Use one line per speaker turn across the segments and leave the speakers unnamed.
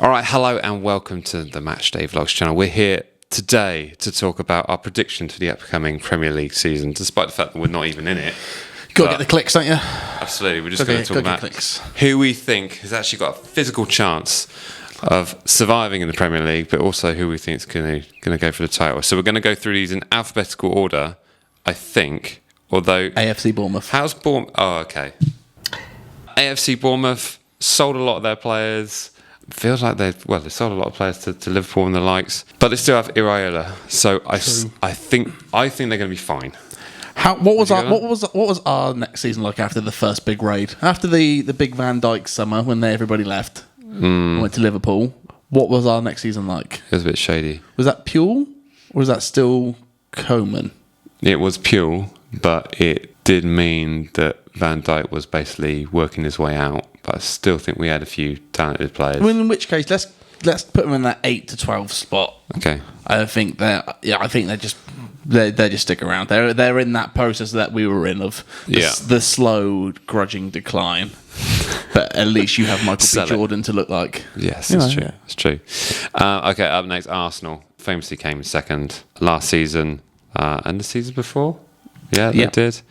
All right, hello and welcome to the Matchday Vlogs channel. We're here today to talk about our predictions for the upcoming Premier League season, despite the fact that we're not even in it.
Got to get the clicks, don't you?
Absolutely. We're just going to talk about who we think has actually got a physical chance of surviving in the Premier League, but also who we think is going to go for the title. So we're going to go through these in alphabetical order, I think, although...
AFC Bournemouth.
How's Bournemouth? Oh, okay. AFC Bournemouth sold a lot of their players. Feels like they sold a lot of players to Liverpool and the likes, but they still have Iraola. So I think they're going to be fine.
What was our next season like after the first big raid? After the big Van Dijk summer when everybody left, went to Liverpool. What was our next season like?
It was a bit shady.
Was that Puel or was that still Koeman?
It was Puel, but it did mean that Van Dijk was basically working his way out. But I still think we had a few talented players.
Well, in which case, let's put them in that 8 to 12 spot.
Okay.
I think they're just stick around. They're in that process that we were in of the slow, grudging decline. But at least you have Michael B. Jordan to look like.
Yes, that's true. Yeah. It's true. Okay, up next, Arsenal famously came second last season and the season before. Yeah, they did.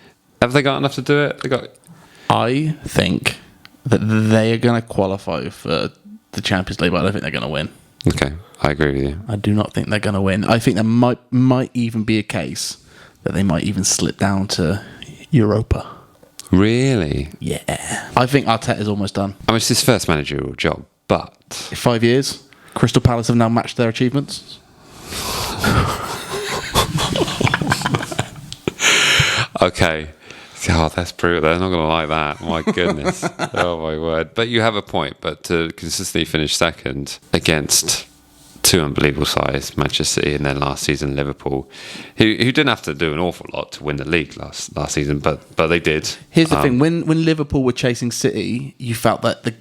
Have they got enough to do it?
I think that they are going to qualify for the Champions League, but I don't think they're going to win.
Okay, I agree with you.
I do not think they're going to win. I think there might even be a case that they might even slip down to Europa.
Really?
Yeah. I think Arteta's almost done.
I mean, it's his first managerial job, but...
5 years. Crystal Palace have now matched their achievements.
Okay. God, that's brutal. They're not going to like that. My goodness. Oh, my word. But you have a point. But to consistently finish second against two unbelievable sides, Manchester City and then last season Liverpool, who didn't have to do an awful lot to win the league last season, but they did. Here's
the thing: when Liverpool were chasing City, you felt that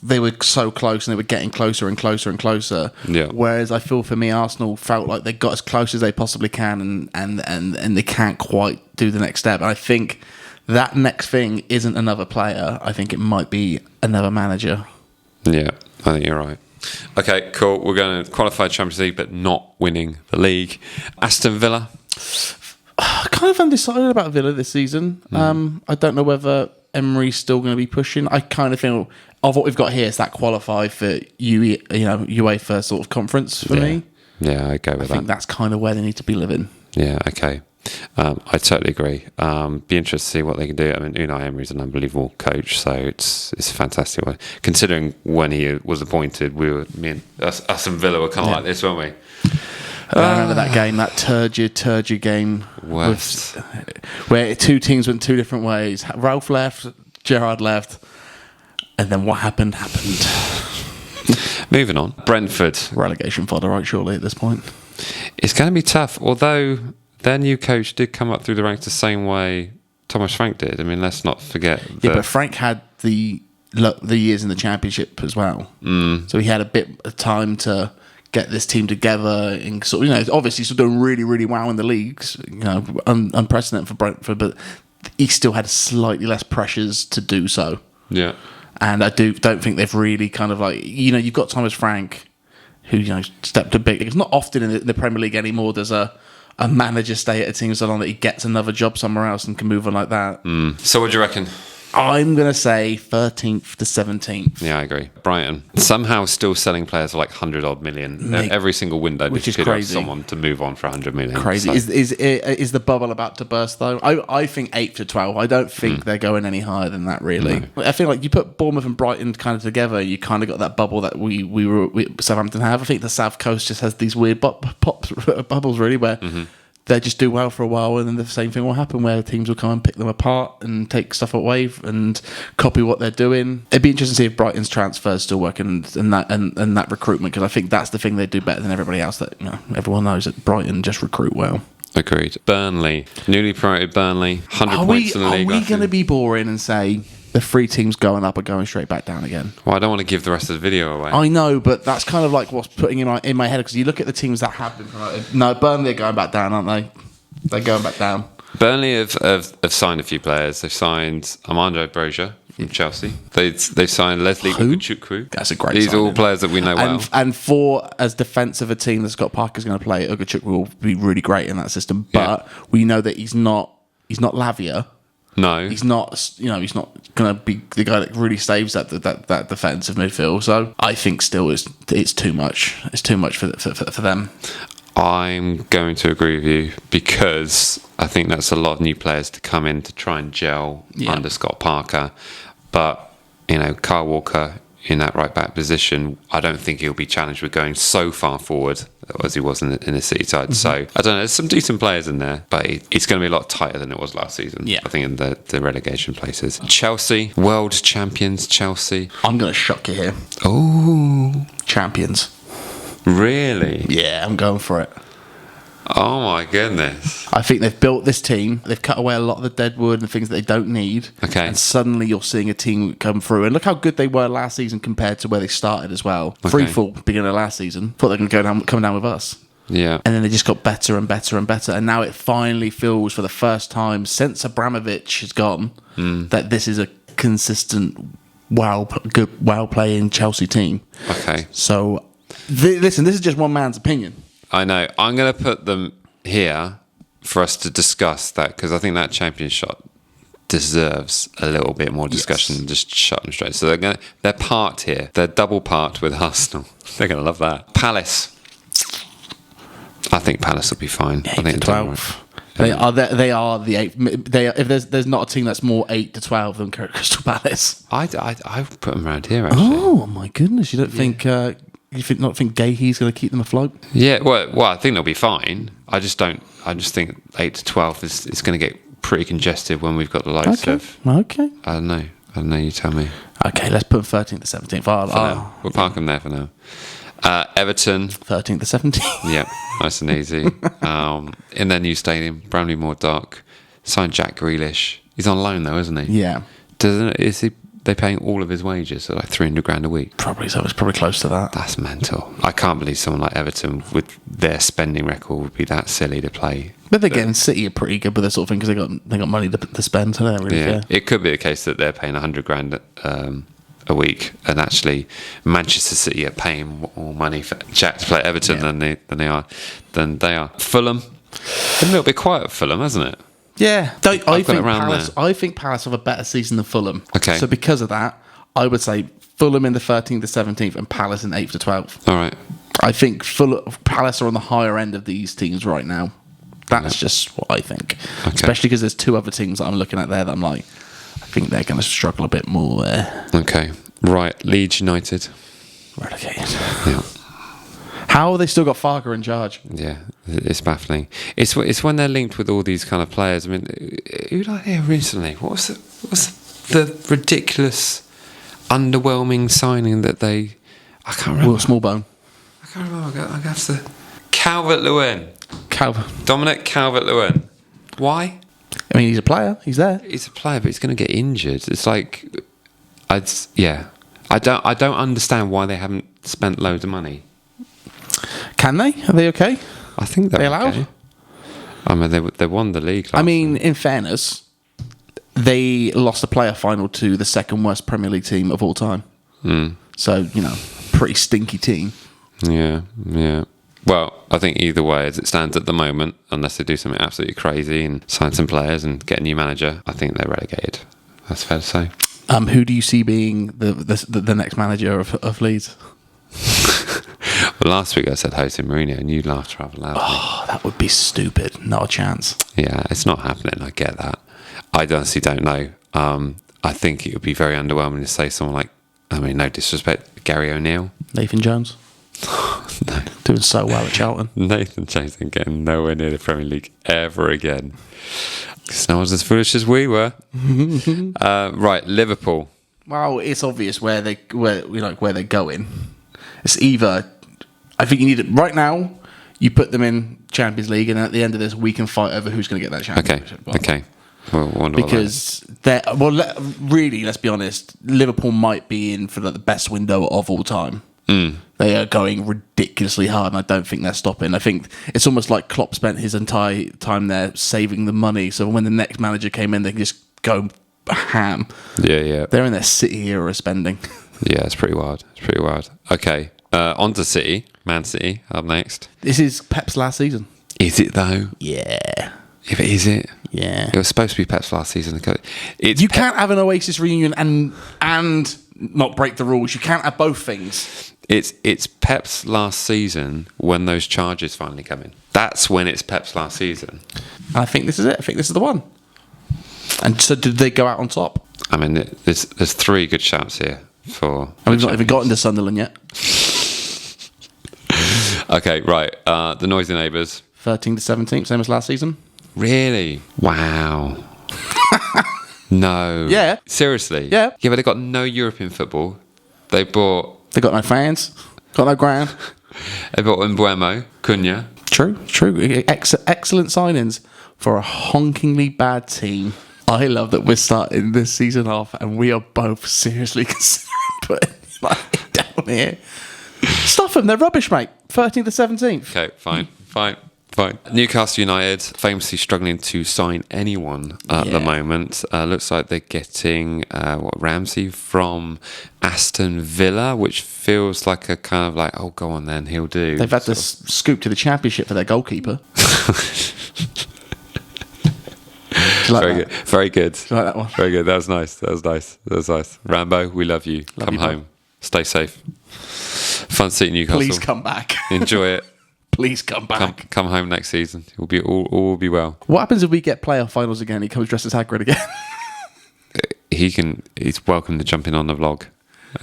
they were so close and they were getting closer and closer and closer.
Yeah.
Whereas I feel for me, Arsenal felt like they got as close as they possibly can, and they can't quite do the next step. And I think that next thing isn't another player. I think it might be another manager.
Yeah, I think you're right. Okay, cool. We're going to qualify Champions League, but not winning the league. Aston Villa.
Kind of undecided about Villa this season. I don't know whether Emery's still going to be pushing. I kind of feel of what we've got here is that qualify for UEFA sort of conference for me.
Yeah, I go with that.
I think that's kind of where they need to be living.
Yeah, okay. I totally agree. Be interested to see what they can do. I mean, Unai Emery's an unbelievable coach, so it's a fantastic one. Considering when he was appointed, us and Villa were kind of like this, weren't we?
I remember that game, that turgid game, where two teams went two different ways. Ralph left, Gerrard left, and then what happened.
Moving on, Brentford.
Relegation fodder, right? Surely at this point,
it's going to be tough. Although their new coach did come up through the ranks the same way Thomas Frank did. I mean, let's not forget.
But Frank had the years in the Championship as well, so he had a bit of time to get this team together. And sort of, obviously, still doing really, really well in the leagues. Unprecedented for Brentford, but he still had slightly less pressures to do so.
Yeah,
and I don't think they've really kind of you've got Thomas Frank, who stepped a bit. It's not often in the Premier League anymore. There's a manager stay at a team so long that he gets another job somewhere else and can move on like that.
So what do you reckon?
I'm going to say 13th to 17th.
Yeah, I agree. Brighton. Somehow still selling players for 100-odd million. Every single window.
Which is crazy.
Someone to move on for 100 million.
Crazy. So. Is the bubble about to burst, though? I think 8 to 12. I don't think they're going any higher than that, really. No. I feel like you put Bournemouth and Brighton kind of together, you kind of got that bubble that we Southampton have. I think the South Coast just has these weird bubbles, really, where... They just do well for a while, and then the same thing will happen where teams will come and pick them apart and take stuff away and copy what they're doing. It'd be interesting to see if Brighton's transfers still work and that recruitment, because I think that's the thing they do better than everybody else. That everyone knows that Brighton just recruit well.
Agreed. Burnley, newly promoted Burnley, 100 points in the league.
Are we going to be boring and say the 3 teams going up are going straight back down again?
Well, I don't want to give the rest of the video away.
I know, but that's kind of like what's putting in my head, because you look at the teams that have been promoted. No, Burnley are going back down, aren't they? They're going back down.
Burnley have signed a few players. They've signed Armando Broja from Chelsea. They've signed Leslie Ugochukwu.
That's a great
These are
signing.
all players that we know well.
And for as defensive a team that Scott Parker's going to play, Ugochukwu will be really great in that system. But we know that he's not Lavia.
No,
he's not. You know, he's not going to be the guy that really saves that defensive midfield. So I think still it's too much. It's too much for them.
I'm going to agree with you because I think that's a lot of new players to come in to try and gel under Scott Parker. But, you know, Kyle Walker in that right back position, I don't think he'll be challenged with going so far forward as he was in the City side. Mm-hmm. So, I don't know, there's some decent players in there, but it's going to be a lot tighter than it was last season, I think, in the relegation places. Chelsea, world champions, Chelsea.
I'm going to shock you here.
Oh.
Champions.
Really?
Yeah, I'm going for it.
Oh my goodness.
I think they've built this team. They've cut away a lot of the dead wood and things that they don't need.
Okay.
And suddenly you're seeing a team come through. And look how good they were last season compared to where they started as well.
Okay.
Free fall beginning of last season. Thought they were going to come down with us.
Yeah.
And then they just got better and better and better. And now it finally feels for the first time since Abramovich has gone that this is a consistent, well playing Chelsea team.
Okay.
So, listen, this is just one man's opinion.
I know. I'm going to put them here for us to discuss that because I think that champion shot deserves a little bit more discussion than just shot them straight. So they're parked here. They're double parked with Arsenal. They're going to love that. Palace. I think Palace will be fine. I think
12. They are the 8. If there's not a team that's more 8 to 12 than Crystal Palace.
I put them around here actually.
Oh my goodness! You don't think? You think Gahey's going to keep them afloat?
Yeah, well, I think they'll be fine. I just think 8 to 12 is going to get pretty congested when we've got the likes of.
Okay.
I don't know. You tell me.
Okay, let's put 13th to 17th.
We'll park them there for now. Everton.
13th to 17th.
Yeah, nice and easy. In their new stadium, Bramley Moor Dock. Signed Jack Grealish. He's on loan though, isn't he?
Yeah.
They're paying all of his wages, so like 300 grand a week.
Probably so. It's probably close to that.
That's mental. I can't believe someone like Everton with their spending record would be that silly to play.
But again, City are pretty good with this sort of thing because they got money to spend. So they're really fair.
It could be the case that they're paying 100 grand a week, and actually Manchester City are paying more money for Jack to play at Everton than they are. Fulham, a little bit quiet for Fulham, hasn't it?
Yeah, I think Palace have a better season than Fulham.
Okay.
So because of that, I would say Fulham in the 13th to 17th and Palace in 8th to 12th.
All right.
I think Palace are on the higher end of these teams right now. That's just what I think. Okay. Especially because there's two other teams that I'm looking at there that I'm like, I think they're going to struggle a bit more there.
Okay. Right. Leeds United.
Relegated.
Yeah.
How have they still got Farker in charge?
Yeah, it's baffling. It's when they're linked with all these kind of players. I mean, who did I hear recently? What was the ridiculous, underwhelming signing that they? I can't remember.
Will Smallbone.
I can't remember. I have to. Calvert-Lewin. Dominic Calvert-Lewin. Why?
I mean, he's a player. He's there.
He's a player, but he's going to get injured. It's like, I don't understand why they haven't spent loads of money.
Can they? Are they okay?
I think they're
allowed.
Okay. I mean, they won the league.
I mean, in fairness, they lost the player final to the second worst Premier League team of all time. So, pretty stinky team.
Yeah. Well, I think either way, as it stands at the moment, unless they do something absolutely crazy and sign some players and get a new manager, I think they're relegated. That's fair to say.
Who do you see being the next manager of Leeds?
Well, last week I said Jose Mourinho and you laughed rather loudly.
Oh, that would be stupid. Not a chance.
Yeah, it's not happening. I get that. I honestly don't know. I think it would be very underwhelming to say someone like, I mean, no disrespect, Gary O'Neill.
Nathan Jones.
No.
Doing so well at Charlton.
Nathan Jones ain't getting nowhere near the Premier League ever again. Because no one's as foolish as we were. Right, Liverpool.
Well, it's obvious where they're going. It's either, I think you need it right now. You put them in Champions League, and at the end of this, we can fight over who's going to get that championship.
Okay. Well,
because really, let's be honest, Liverpool might be in for the best window of all time. They are going ridiculously hard, and I don't think they're stopping. I think it's almost like Klopp spent his entire time there saving the money, so when the next manager came in, they can just go ham.
Yeah.
They're in their City era spending.
Yeah, it's pretty wild. Okay, on to City. Man City up next.
This is Pep's last season.
Is it though?
Yeah.
If it is it?
Yeah.
It was supposed to be Pep's last season.
You can't have an Oasis reunion and not break the rules. You can't have both things.
It's Pep's last season when those charges finally come in. That's when it's Pep's last season.
I think this is it. I think this is the one. And so did they go out on top?
I mean, there's 3 good shouts here for...
And we've not even gotten to Sunderland yet.
Okay, right. The Noisy Neighbours.
13th to 17th, same as last season.
Really? Wow. No.
Yeah.
Seriously?
Yeah.
Yeah, but they got no European football. They bought
They got no fans, got no ground.
Mbuemo, Cunha.
True. Excellent signings for a honkingly bad team. I love that we're starting this season off and we are both seriously considering putting it down here. Stuff them, they're rubbish, mate. 13th to 17th.
Okay, fine. Newcastle United famously struggling to sign anyone at the moment. Looks like they're getting Ramsey from Aston Villa, which feels like a kind of like, oh, go on then, he'll do.
They've had to scoop to the championship for their goalkeeper.
Very good.
Do you like that one?
Very good. That was nice. Rambo, we love you. Come home.
Bro.
Stay safe. Fun seeing Newcastle.
Please come back.
Enjoy it.
Please come back.
Come home next season. All will be well.
What happens if we get playoff finals again? He comes dressed as Hagrid again.
He's welcome to jump in on the vlog.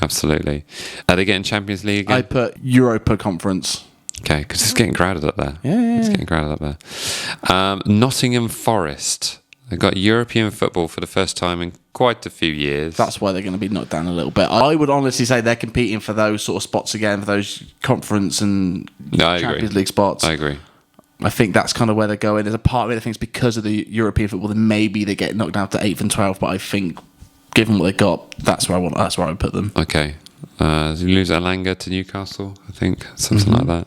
Absolutely. Are they getting Champions League again?
I put Europa Conference.
Okay, because it's getting crowded up there.
Yeah.
It's getting crowded up there. Nottingham Forest. They've got European football for the first time in quite a few years.
That's why they're going to be knocked down a little bit. I would honestly say they're competing for those sort of spots again, for those conference and Champions League spots.
I agree.
I think that's kind of where they're going. There's a part of it I think it's because of the European football that maybe they get knocked down to 8th and 12th, but I think given what they got, that's where I would put them.
Okay. You lose Alanga to Newcastle, I think. Something like that.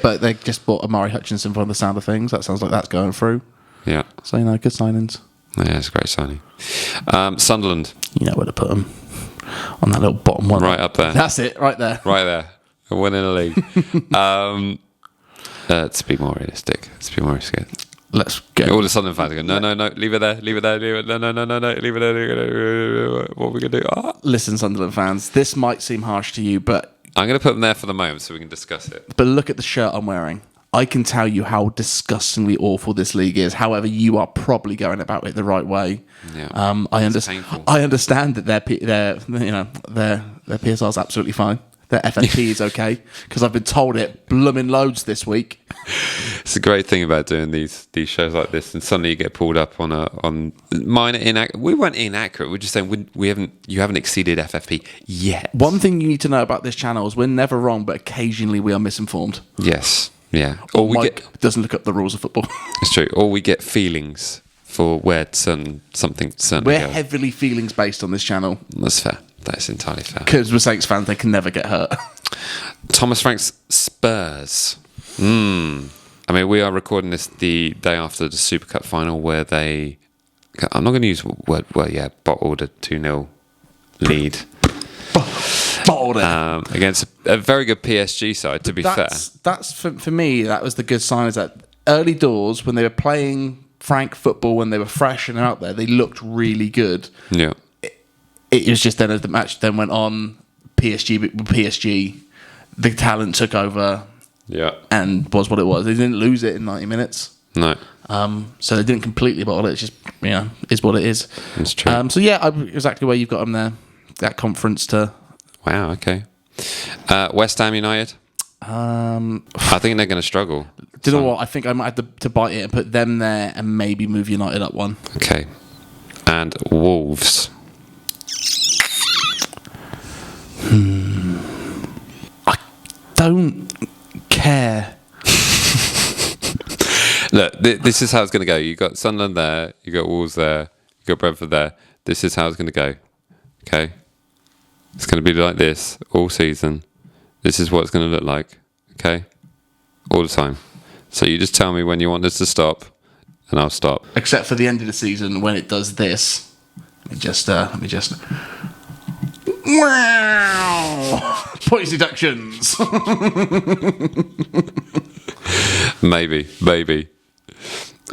But they just bought Amari Hutchinson from the sound of things. That sounds like that's going through.
Yeah.
So, good signings.
Yeah, it's a great signing. Sunderland.
You know where to put them. On that little bottom one.
Right up there.
That's it, right there.
Right there. A win in the league. To be more realistic.
Let's go.
All the Sunderland fans are going, no, leave it there, leave it there, no, leave it there, what are we going to do?
Listen, Sunderland fans, this might seem harsh to you, but...
I'm going to put them there for the moment so we can discuss it.
But look at the shirt I'm wearing. I can tell you how disgustingly awful this league is. However, you are probably going about it the right way.
Yeah.
I understand that their PSR is absolutely fine. Their FFP is okay because I've been told it blooming loads this week.
It's a great thing about doing these shows like this, and suddenly you get pulled up on minor inaccurate. We weren't inaccurate. We're just saying you haven't exceeded FFP yet.
One thing you need to know about this channel is we're never wrong, but occasionally we are misinformed.
Yes. Yeah. Or
Mike doesn't look up the rules of football.
It's true. Or we get feelings for where something
We're heavily feelings based on this channel.
That's fair. That is entirely fair.
Because we're Saints fans, they can never get hurt.
Thomas Frank's Spurs. I mean, we are recording this the day after the Super Cup final where they... I'm not going to use the word... Well, yeah, bottled a 2-0 lead.
Bottled it.
Against a very good PSG side, to be fair.
That's for me, that was the good sign, is that early doors, when they were playing Frank football, when they were fresh and out there, they looked really good.
Yeah.
It was just then as the match then went on, PSG, the talent took over.
Yeah.
And was what it was. They didn't lose it in 90 minutes.
No.
So they didn't completely bottle it. It's just, is what it is.
It's true.
So yeah, exactly where you've got them there. That conference to...
Wow, okay. West Ham United. I think they're going to struggle.
Do you know what? I think I might have to bite it and put them there and maybe move United up one.
Okay. And Wolves.
I don't care.
Look, this is how it's going to go. You got Sunderland there, you got Wolves there, you got Brentford there. This is how it's going to go. Okay? It's going to be like this all season. This is what it's going to look like. Okay? All the time. So you just tell me when you want this to stop, and I'll stop.
Except for the end of the season when it does this. Let me just. Wow! Points deductions.
Maybe.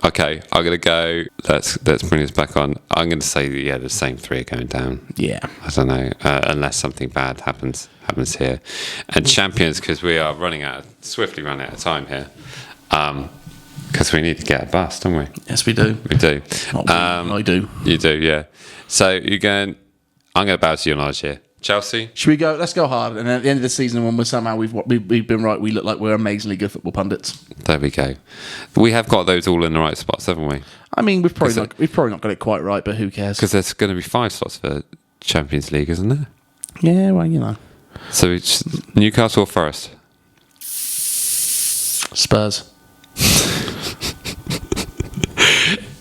Okay, I'm gonna go. Let's bring this back on. I'm gonna say that, the same three are going down.
Yeah.
I don't know, unless something bad happens here. And champions, because we are swiftly running out of time here. Because we need to get a bus, don't we?
Yes, we do.
We do.
I do.
You do, yeah. So I'm going to bow to your knowledge here. Chelsea?
Should we go? Let's go hard. And at the end of the season, when we've been right, we look like we're amazingly good football pundits.
There we go. We have got those all in the right spots, haven't we?
I mean, we've probably not got it quite right, but who cares?
Because there's going to be 5 slots for Champions League, isn't there?
Yeah, well, you know.
So it's Newcastle or Forest?
Spurs.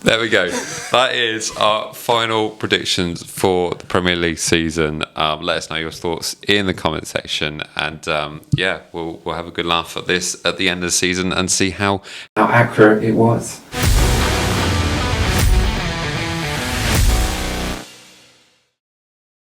There we go. That is our final predictions for the Premier League season. Let us know your thoughts in the comment section, and we'll have a good laugh at this at the end of the season and see how accurate it was.